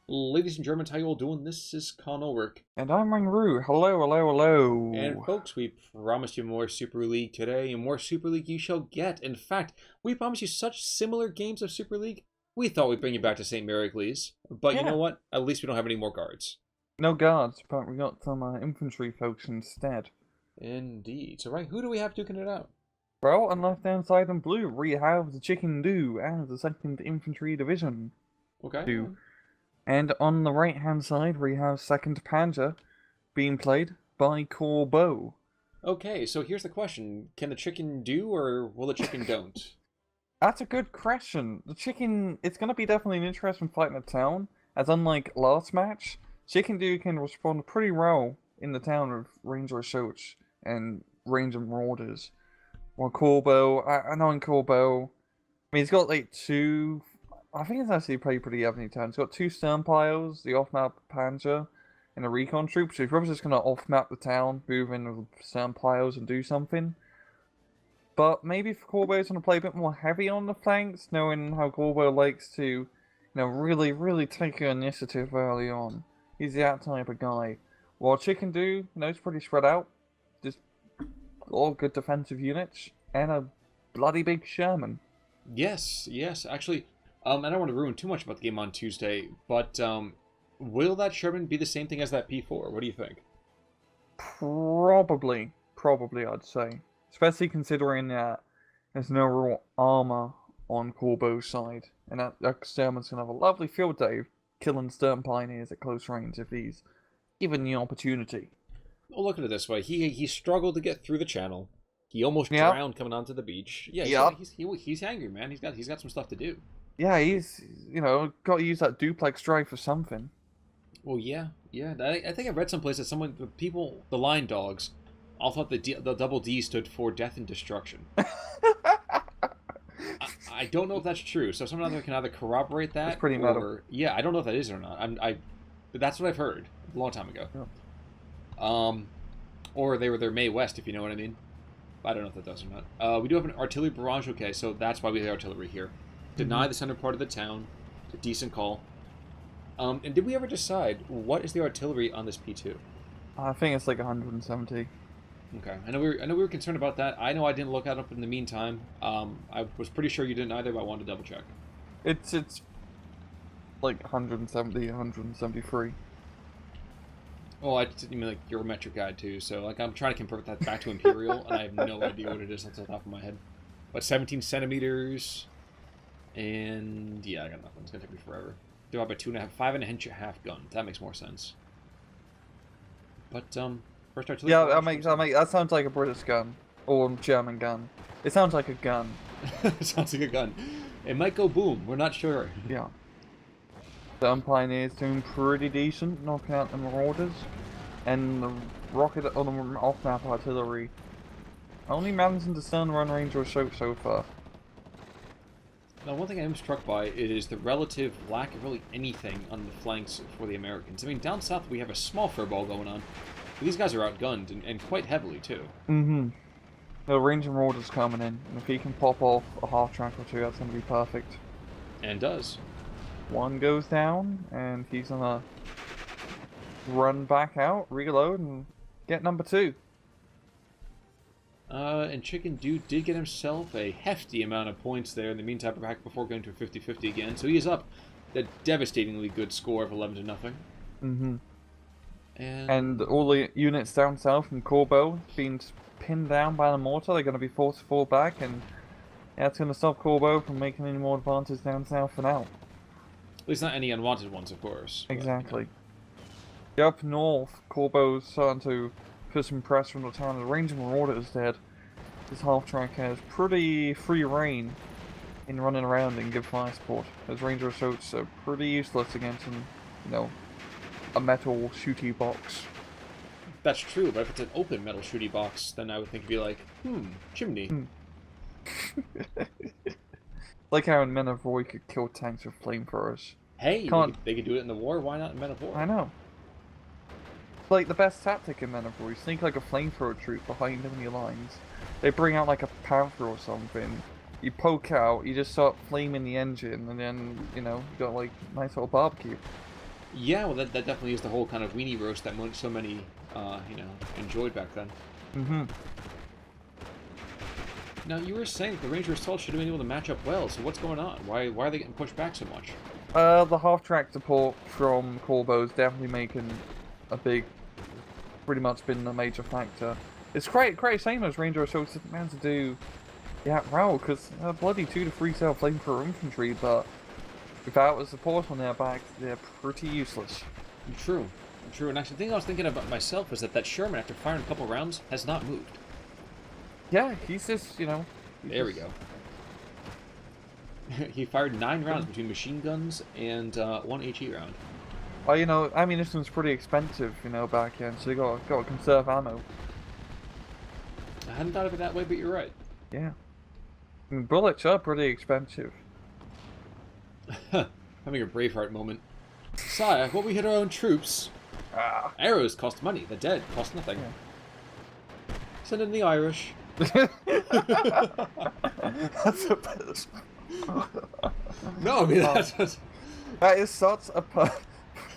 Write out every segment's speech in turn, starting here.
Ladies and Germans, how you all doing? This is Connor. And I'm Ringroo. Hello, hello, And hello. folks, we promised you more Super League today, and more Super League you shall get. In fact, we promised you such similar games of Super League, we thought we'd bring you back to Saint Mere Eglaise. But you know Yeah, what? At least we don't have any more guards. no guards, but we got some infantry folks instead. Indeed. So right, who do we have duking it out? Well, on left-hand side in blue, we have the Chickendew and the 2nd Infantry Division. Okay. Two. And on the right-hand side, we have 2nd Panzer being played by Corbeau. Okay, so here's the question. Can the chicken do, or will the chicken don't? That's a good question. The chicken, it's going to be definitely an interesting fight in the town, as unlike last match, Chickendew can respond pretty well in the town with Ranger Assaults and Ranger Marauders. While Corbeau, I know in Corbeau, I mean, he's got like two, I think it's actually pretty evenly town. He's got two Sternpiles, the off-map Panzer, and a recon troop, so he's probably just going to off-map the town, move in with Sternpiles and do something. But maybe if Corbeau's going to play a bit more heavy on the flanks, knowing how Corbeau likes to, really take your initiative early on. He's that type of guy. While Chickendew, he's pretty spread out. Just all good defensive units. And a bloody big Sherman. Yes, yes. Actually, I don't want to ruin too much about the game on Tuesday, but will that Sherman be the same thing as that P4? What do you think? Probably, I'd say. Especially considering that there's no real armor on Corbeau's side. And that Sherman's going to have a lovely field day killing Stern Pioneers at close range if he's given the opportunity. Well, look at it this way. He struggled to get through the channel. He almost Yep. drowned coming onto the beach. Yeah, Yep. he's angry, man. He's got some stuff to do. Yeah, he's, got to use that duplex drive for something. Well, yeah. I think I read someplace that the line dogs, all thought the double D stood for death and destruction. I don't know if that's true. So someone out there can either corroborate that. That's pretty metal. Yeah, I don't know if that is or not. But that's what I've heard a long time ago. Yeah. Or they were their May West, if you know what I mean. I don't know if that does or not. We do have an artillery barrage. Okay, so that's why we have artillery here. Deny the center part of the town. A decent call. And did we ever decide what is the artillery on this P2? I think it's like 170. Okay, I know we were concerned about that. I know I didn't look that up in the meantime. I was pretty sure you didn't either, but I wanted to double check. It's like 170, 173. Oh, I mean like your metric guide too. So like I'm trying to convert that back to imperial, and I have no idea what it is off the top of my head. But 17 centimeters, and yeah, I got nothing. It's gonna take me forever. Divide by 2.5, 5.5 guns. That makes more sense. But first artillery. Yeah, that sounds like a British gun or German gun. It sounds like a gun. It sounds like a gun. It might go boom. We're not sure. Yeah. The Pioneer's doing pretty decent, knocking out the Marauders, and the rocket on the off-map artillery only managing to stun run range or soak so far. Now, one thing I am struck by is the relative lack of really anything on the flanks for the Americans. I mean, down south we have a small furball going on. But these guys are outgunned, and quite heavily, too. Mm-hmm. The range and Marauders coming in, and if he can pop off a half-track or two, that's going to be perfect. And does. One goes down, and he's going to run back out, reload, and get number 2. And Chickendew did get himself a hefty amount of points there in the meantime back before going to a 50-50 again. So he is up a devastatingly good score of 11-0. Mm-hmm. And all the units down south from Corbeau being pinned down by the mortar. They're going to be forced to fall back, and that's going to stop Corbeau from making any more advances down south for now. at least not any unwanted ones, of course. Exactly. But, up north, Corbeau's starting to put some pressure on the town. The range of Marauders dead. This half-track has pretty free reign in running around and give fire support. As Ranger Assaults are pretty useless against a metal shooty box. That's true, but if it's an open metal shooty box, then I would think it'd be like, chimney. Like how in Men of War you could kill tanks with flamethrowers. Hey, they could do it in the war, why not in Men of War? I know. Like the best tactic in Men of War, you sneak like a flamethrower troop behind enemy lines. They bring out like a panther or something. You poke out, you just start flaming the engine, and then, you got like nice little barbecue. Yeah, well, that definitely is the whole kind of weenie roast that so many, enjoyed back then. Mm-hmm. Now, you were saying that the Ranger Assault should have been able to match up well, so what's going on? Why are they getting pushed back so much? The half-track support from Corbeau is definitely making a big, pretty much been a major factor. It's quite same as Ranger Assault didn't manage to do that well, because bloody 2 to 3 cell flamethrower infantry, but without the support on their back, they're pretty useless. True. True, and actually, the thing I was thinking about myself is that Sherman, after firing a couple rounds, has not moved. Yeah, he's just, There we go. He fired 9 rounds between machine guns and 1 HE round. Well, ammunition's pretty expensive, back then, so you got to conserve ammo. I hadn't thought of it that way, but you're right. Yeah. I mean, bullets are pretty expensive. Having a Braveheart moment. Sire, will we hit our own troops? Arrows cost money, the dead cost nothing. Yeah. Send in the Irish. That's a bit... No, I mean, that's... That is such a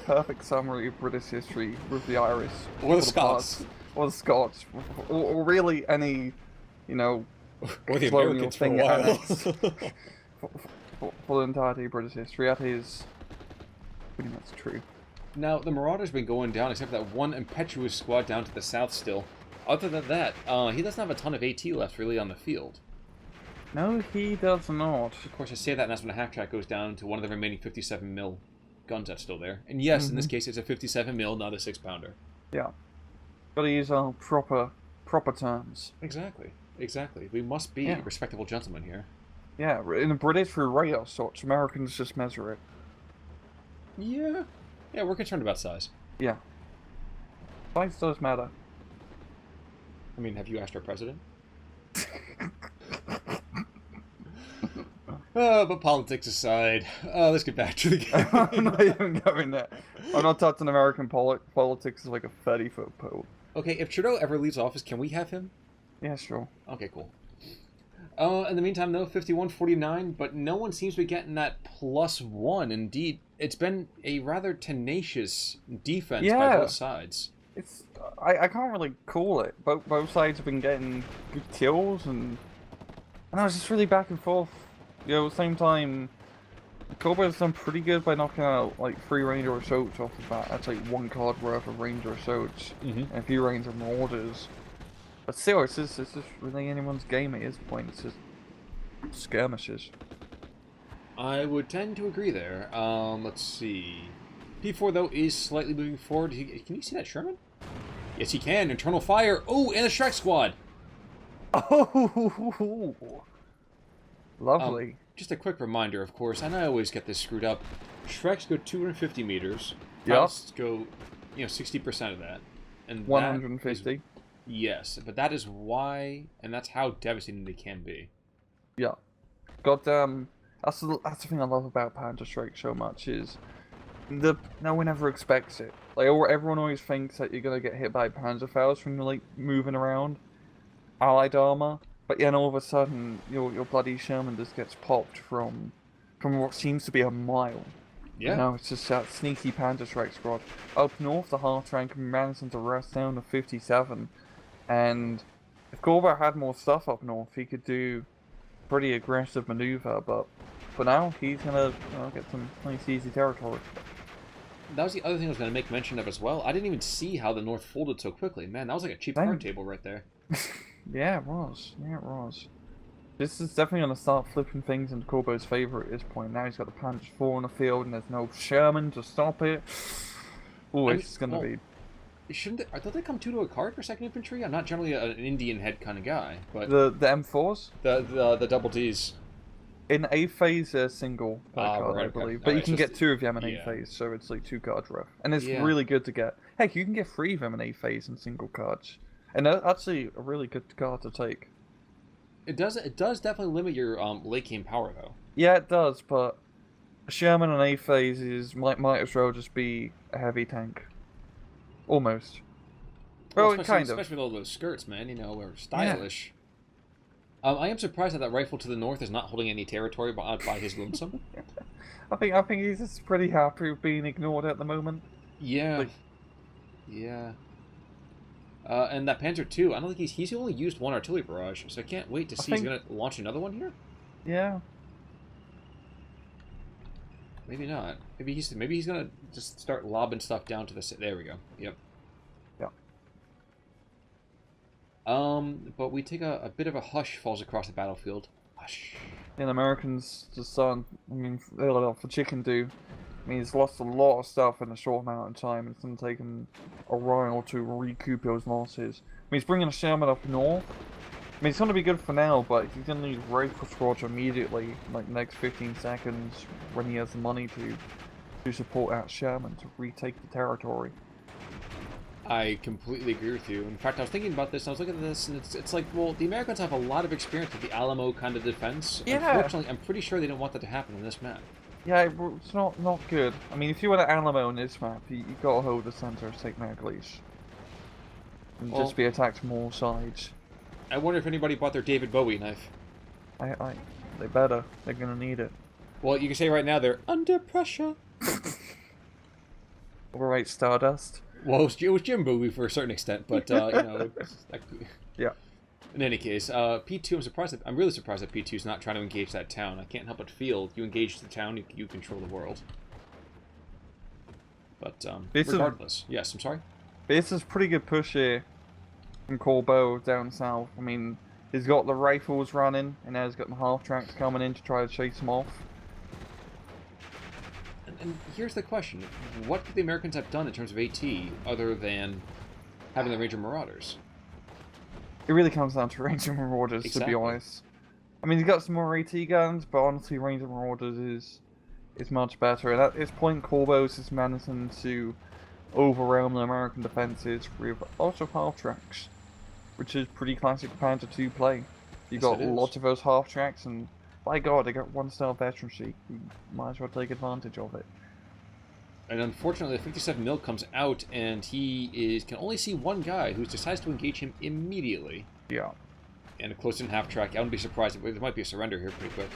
perfect summary of British history with the Irish. Or the Scots. Or the Scots. Or really any, or the Americans for a while. for the entirety of British history, that is pretty much true. Now, the Marauder's been going down, except for that one impetuous squad down to the south still. Other than that, he doesn't have a ton of AT left, really, on the field. No, he does not. Of course, I say that, and that's when the half-track goes down to one of the remaining 57mm guns that's still there. And yes, in this case, it's a 57mm, not a 6-pounder. Yeah. Gotta use our proper terms. Exactly. Exactly. We must be respectable gentlemen here. Yeah, in the British, for radar sorts, Americans just measure it. Yeah. Yeah, we're concerned about size. Yeah. Size does matter. I mean, have you asked our president? But politics aside, let's get back to the game. I'm not even going there. I'm not touching American politics as like a 30-foot pole. Okay, if Trudeau ever leaves office, can we have him? Yeah, sure. Okay, cool. In the meantime, though, 51-49, but no one seems to be getting that +1. Indeed, it's been a rather tenacious defense by both sides. It's I can't really call it. Both sides have been getting good kills, and I know it's just really back and forth. At the same time, Corbeau's done pretty good by knocking out like 3 Ranger Assaults off the bat. That's like 1 card worth of Ranger Assaults and a few Ranger Marauders. But still, it's just really anyone's game at this point. It's just skirmishes. I would tend to agree there. Let's see. P4, though, is slightly moving forward. Can you see that Sherman? Yes, he can. Internal fire. Oh, and a Shrek squad. Oh, lovely. Just a quick reminder, of course, and I always get this screwed up. Shreks go 250 meters. Yep. Go, 60% of that. And 150. Yes, but that is why, and that's how devastating they can be. Yeah. Goddamn. That's the thing I love about Panzer Strike so much is no one ever expects it. Like everyone always thinks that you're gonna get hit by Panzerfaust when you're like moving around Allied armor, but then all of a sudden your bloody Sherman just gets popped from what seems to be a mile. Yeah. It's just that sneaky Panzer Strike squad. Up north, the half rank manages to rest down to 57, and if Corbeau had more stuff up north, he could do pretty aggressive maneuver, but for now, he's gonna get some nice easy territory. That was the other thing I was going to make mention of as well. I didn't even see how the North folded so quickly. Man, that was like a cheap card table right there. Yeah, it was. This is definitely going to start flipping things into Corbeau's favour at this point. Now he's got the Panzer 4 on the field and there's no Sherman to stop it. Oh, it's going to be... Don't they come 2 to a card for 2nd Infantry? I'm not generally an Indian head kind of guy, but... The M4s? The double Ds. In A phase, they're single card, right, I believe. okay. But you can get 2 of them in A phase, so it's like 2 cards ref. And it's really good to get. Heck, you can get 3 of them in A phase in single cards. And that's actually a really good card to take. It does definitely limit your late game power, though. Yeah, it does, but a Sherman in A phase might as well just be a heavy tank. Almost. Well, kind of. Especially with all those skirts, man. We're stylish. I am surprised that that rifle to the north is not holding any territory by his lonesome. I think he's just pretty happy with being ignored at the moment. Yeah. Like, Yeah. And that Panzer II, I don't think he's only used one artillery barrage, so I can't wait to see he's going to launch another one here. yeah. Maybe not. Maybe he's going to just start lobbing stuff down to the... There we go. Yep. Yeah. But we take a bit of a hush falls across the battlefield. Hush. And Americans just aren't, I mean, for Chickendew, I mean, he's lost a lot of stuff in a short amount of time. It's going to take him a while to recoup those losses. I mean, he's bringing a Sherman up north. I mean, it's going to be good for now, but he's going to need rifle squads immediately, like next 15 seconds, when he has the money to support that Sherman to retake the territory. I completely agree with you. In fact, I was thinking about this, and I was looking at this, and it's like, well, the Americans have a lot of experience with the Alamo kind of defense. Yeah. Unfortunately, I'm pretty sure they don't want that to happen on this map. Yeah, it's not good. I mean, if you were at Alamo on this map, you got to hold the center of Saint Mere Eglaise. And Well, just be attacked from all sides. I wonder if anybody bought their David Bowie knife. They better. They're gonna need it. Well, you can say right now they're under pressure. Alright, Stardust. Well, it was Jim Bowie for a certain extent, but, you know... Yeah. In any case, P2, I'm really surprised that P2 is not trying to engage that town. I can't help but feel, you engage the town, you control the world. But, regardless. Yes, I'm sorry? This is pretty good push here from Corbeau down south. I mean, he's got the rifles running, and now he's got the half-tracks coming in to try to chase him off. And here's the question. What could the Americans have done in terms of AT other than having the Ranger Marauders? It really comes down to Ranger Marauders, to be honest. I mean, he's got some more AT guns, but honestly, Ranger Marauders is much better. And at this point, Corbeau's is managing to overwhelm the American defenses with lots of half-tracks, which is pretty classic Panzer II play. You got lots of those half-tracks, and by God, they got one-star veterancy. You might as well take advantage of it. And unfortunately, the 57 mil comes out, and he can only see one guy who decides to engage him immediately. Yeah. And a close-in half-track. I wouldn't be surprised if there might be a surrender here pretty quick.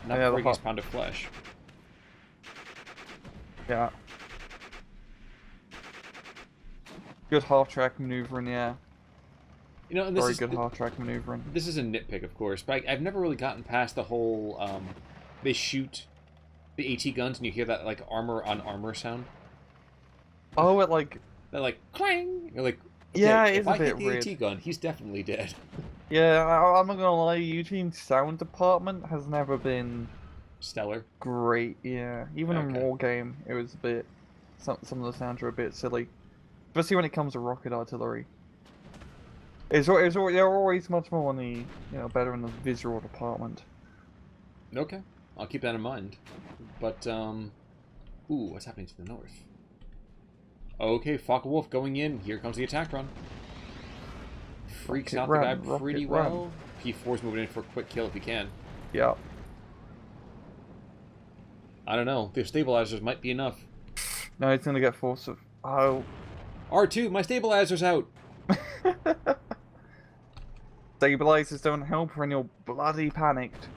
Not the biggest pound of flesh. Yeah. Good half-track maneuvering, yeah. You know, and this Very good half-track maneuvering. This is a nitpick, of course, but I've never really gotten past the whole, they shoot the AT guns and you hear that, like, armor on armor sound. Oh, it, like... That, like, clang! You're like, okay, yeah, it is if I hit the weird. AT gun, he's definitely dead. Yeah, I'm not gonna lie, Eugene's sound department has never been... stellar. Great, yeah. Even in War Game, it was a bit... Some of the sounds are a bit silly. Especially when it comes to rocket artillery. They're always much more on the, better in the visual department. Okay, I'll keep that in mind. But, ooh, what's happening to the north? Okay, Focke-Wulf going in. Here comes the attack run. Freaks out the guy pretty well. P4's moving in for a quick kill if he can. Yeah. I don't know. The stabilizers might be enough. No, he's gonna get force of... Oh. R2, my stabilizer's out! Stabilizers don't help when you're bloody panicked.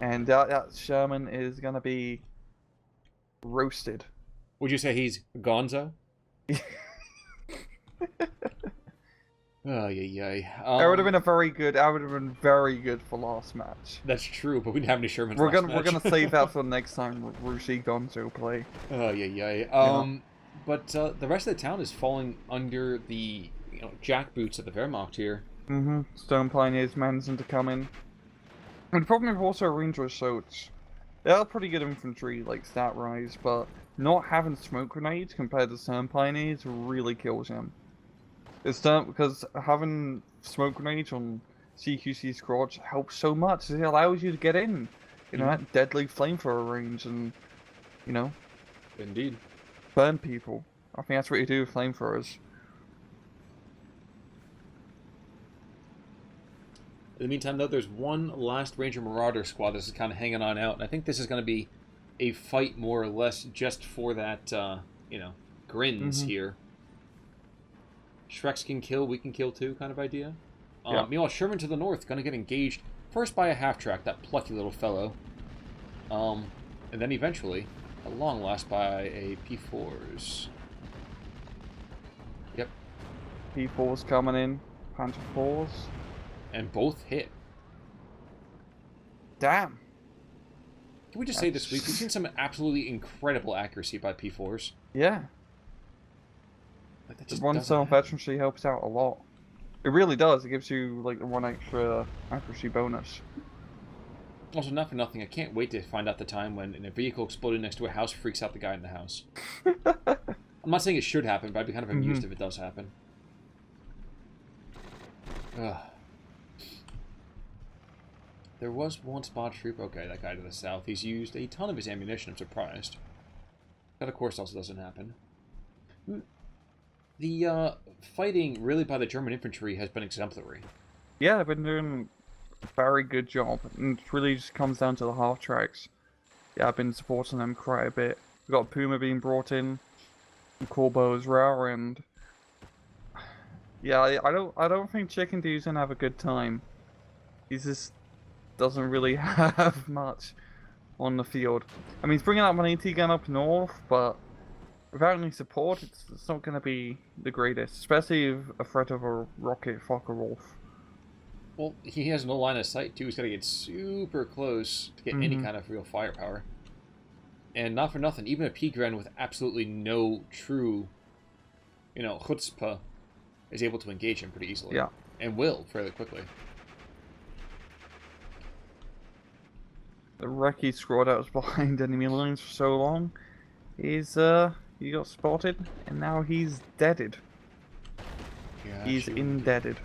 And that Sherman is gonna be roasted. Would you say he's gonzo? Oh, yeah. That would have been very good for last match. That's true, but we didn't have any Shermans We're gonna save that for the next time Rushi Gonzo play. Oh, yeah. But the rest of the town is falling under the jackboots of the Wehrmacht here. Mm-hmm. Stone Pioneers managing to come in. And the problem with also Ranger Assaults, they are pretty good infantry, like stat rise, but not having smoke grenades compared to Stone Pioneers really kills them. It's because having smoke grenades on CQC squads helps so much. It allows you to get in, at deadly flamethrower range and, Indeed. burn people. I think that's what you do with flamethrowers. In the meantime, though, there's one last Ranger Marauder squad that's kind of hanging on out, and I think this is going to be a fight more or less just for that, grins here. Shreks can kill, we can kill too kind of idea. Yeah. Meanwhile, Sherman to the north, going to get engaged first by a half-track, that plucky little fellow. And then eventually, at long last, by a P4s. Yep. P4s coming in. Panzer 4s. And both hit. Damn. Can we just say this week, we've seen some absolutely incredible accuracy by P4s. Yeah. Like, that The just 1 doesn't self-efficiency helps out a lot. It really does. It gives you, like, the 1 extra accuracy bonus. Also, not for nothing, I can't wait to find out the time when a vehicle exploding next to a house freaks out the guy in the house. I'm not saying it should happen, but I'd be kind of amused if it does happen. Ugh. There was one spot troop. Okay, that guy to the south. He's used a ton of his ammunition, I'm surprised. That, of course, also doesn't happen. The fighting, really, by the German infantry has been exemplary. Yeah, they've been doing a very good job. And it really just comes down to the half-tracks. Yeah, I've been supporting them quite a bit. We've got Puma being brought in, and Corbeau as well, and... Yeah, I don't think Chickendew's gonna have a good time. He just doesn't really have much on the field. I mean, he's bringing up an AT gun up north, but without any support, it's not gonna be the greatest, especially if a threat of a rocket Focke-Wulf. Well, he has no line of sight, too. He's got to get super close to get any kind of real firepower. And not for nothing, even a P-Gren with absolutely no true, chutzpah is able to engage him pretty easily. Yeah. And will, fairly quickly. The recce squad that was behind enemy lines for so long is, he got spotted, and now he's deaded. Yeah, He's indebted.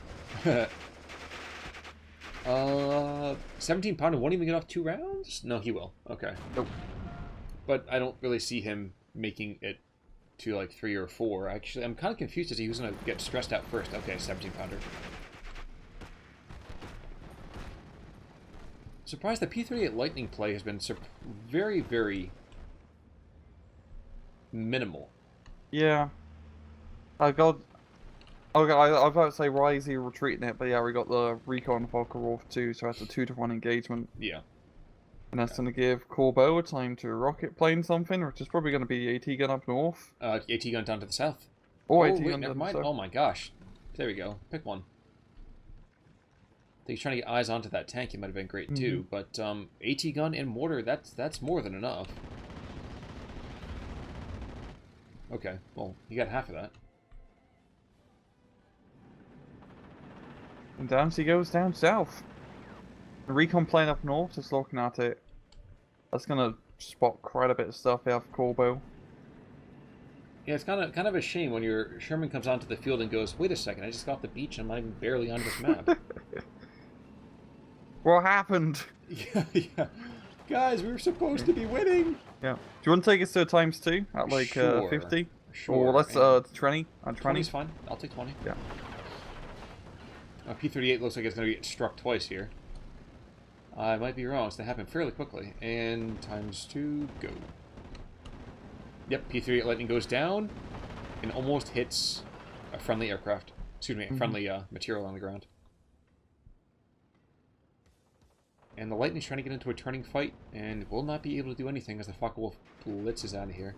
17-pounder won't even get off 2 rounds? No, he will. Okay. Nope. But I don't really see him making it to, like, 3 or 4. Actually, I'm kind of confused as to who's going to get stressed out first. Okay, 17-pounder. Surprised the P-38 Lightning play has been very, very minimal. Yeah. I was about to say, why is he retreating it? But yeah, we got the recon Focke-Wulf too, so that's a 2-to-1 engagement. Yeah. And that's going to give Corbeau a time to rocket plane something, which is probably going to be AT gun up north. AT gun down to the south. Or oh, AT wait, gun never down mind. south. Oh my gosh. There we go. Pick one. I think he's trying to get eyes onto that tank. It might have been great too, but AT gun and mortar, that's more than enough. Okay, well, you got half of that. And down she goes down south. The recon plane up north, just looking at it. That's going to spot quite a bit of stuff out of Corbeau. Yeah, it's kind of a shame when your Sherman comes onto the field and goes, wait a second, I just got off the beach and I'm not even barely on this map. What happened? Yeah. Guys, we were supposed to be winning! Yeah. Do you want to take us to a ×2 at like Sure. 50? Sure. Or let's 20? On 20? 20's fine. I'll take 20. Yeah. P-38 looks like it's going to get struck twice here. I might be wrong, so that happened fairly quickly. And ×2, go. Yep, P-38 Lightning goes down and almost hits a friendly aircraft. Excuse me, a friendly material on the ground. And the Lightning's trying to get into a turning fight and will not be able to do anything as the Focke-Wulf blitzes out of here.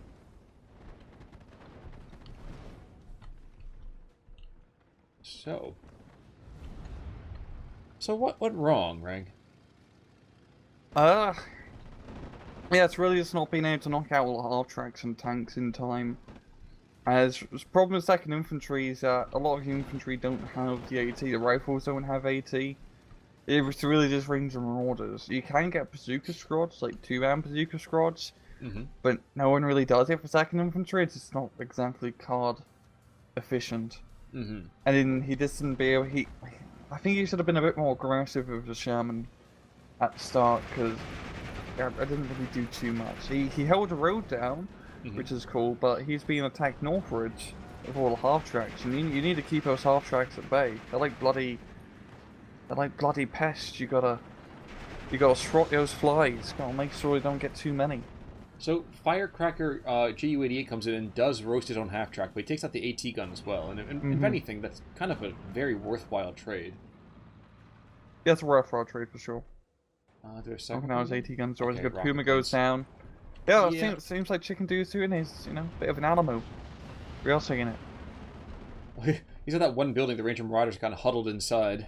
So what went wrong, Rang? Yeah, it's really just not being able to knock out all the half-tracks and tanks in time. As the problem with 2nd Infantry is that a lot of infantry don't have the AT, the rifles don't have AT. It's really just range and marauders. You can get bazooka squads, like 2-man bazooka squads, but no one really does it for 2nd Infantry. It's just not exactly card efficient. And then he just didn't be able. I think he should have been a bit more aggressive with the Sherman at the start, because I didn't really do too much. He held the road down, which is cool, but he's being attacked northwards with all the half-tracks. You need to keep those half-tracks at bay. They're like bloody pests. You gotta swat those flies. Gotta make sure you don't get too many. So Firecracker GU-88 comes in and does roast his own half-track, but he takes out the AT gun as well. And if anything, that's kind of a very worthwhile trade. Yeah, it's a rough raw trade for sure. There's a second. Knocking out his AT guns always Okay, good. rocket Puma goes planes. down. Yeah, it Yeah. seems like Chickendew's doing his, bit of an Alamo. We're all saying it. He's at that one building the Ranger Marauders kind of huddled inside.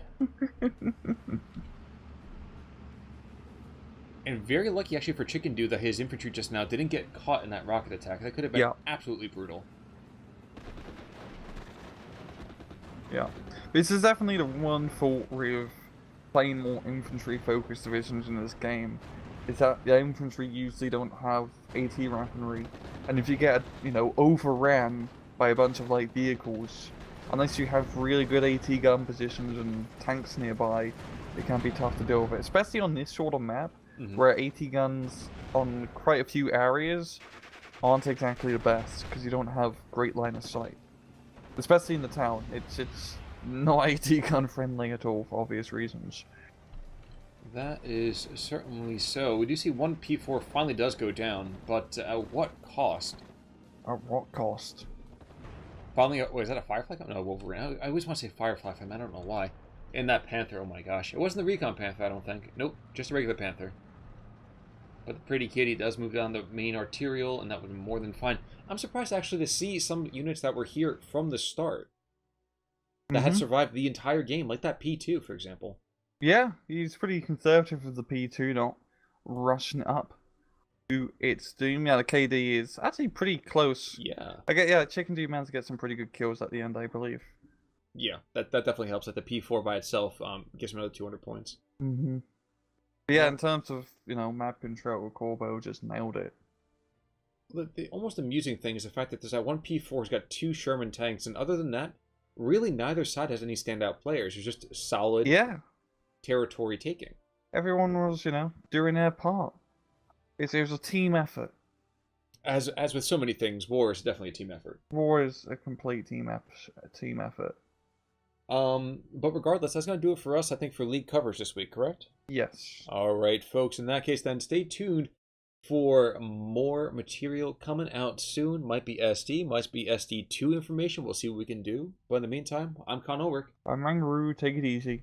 And very lucky, actually, for Chickendew that his infantry just now didn't get caught in that rocket attack. That could have been absolutely brutal. Yeah. This is definitely the one fault with playing more infantry-focused divisions in this game. Is that the infantry usually don't have AT weaponry. And if you get, overran by a bunch of, vehicles, unless you have really good AT gun positions and tanks nearby, it can be tough to deal with it. Especially on this sort of map, where AT guns on quite a few areas aren't exactly the best, because you don't have great line of sight. Especially in the town, it's not AT gun friendly at all for obvious reasons. That is certainly so. We do see one P4 finally does go down, but at what cost? At what cost? Finally, wait, is that a Firefly? No, Wolverine. I always want to say Firefly, I don't know why. And that Panther, oh my gosh. It wasn't the Recon Panther, I don't think. Nope, just a regular Panther. But the pretty kitty does move down the main arterial, and that would be more than fine. I'm surprised actually to see some units that were here from the start that had survived the entire game, like that P2, for example. Yeah, he's pretty conservative with the P2, not rushing up to its doom. Yeah, the KD is actually pretty close. Yeah. Chickendew managed to get some pretty good kills at the end, I believe. Yeah, that definitely helps. That the P4 by itself gives him another 200 points. But yeah, in terms of, map control, Corbeau just nailed it. The almost amusing thing is the fact that there's that one P4 who's got 2 Sherman tanks, and other than that, really neither side has any standout players. It's just solid territory taking. Everyone was, doing their part. It was a team effort. As with so many things, war is definitely a team effort. War is a complete team effort. But regardless, that's going to do it for us, I think, for league coverage this week, correct? Yes. All right, folks. In that case, then, stay tuned for more material coming out soon. Might be SD, might be SD2 information. We'll see what we can do. But in the meantime, I'm Con Ulrich. I'm Rangaroo. Take it easy.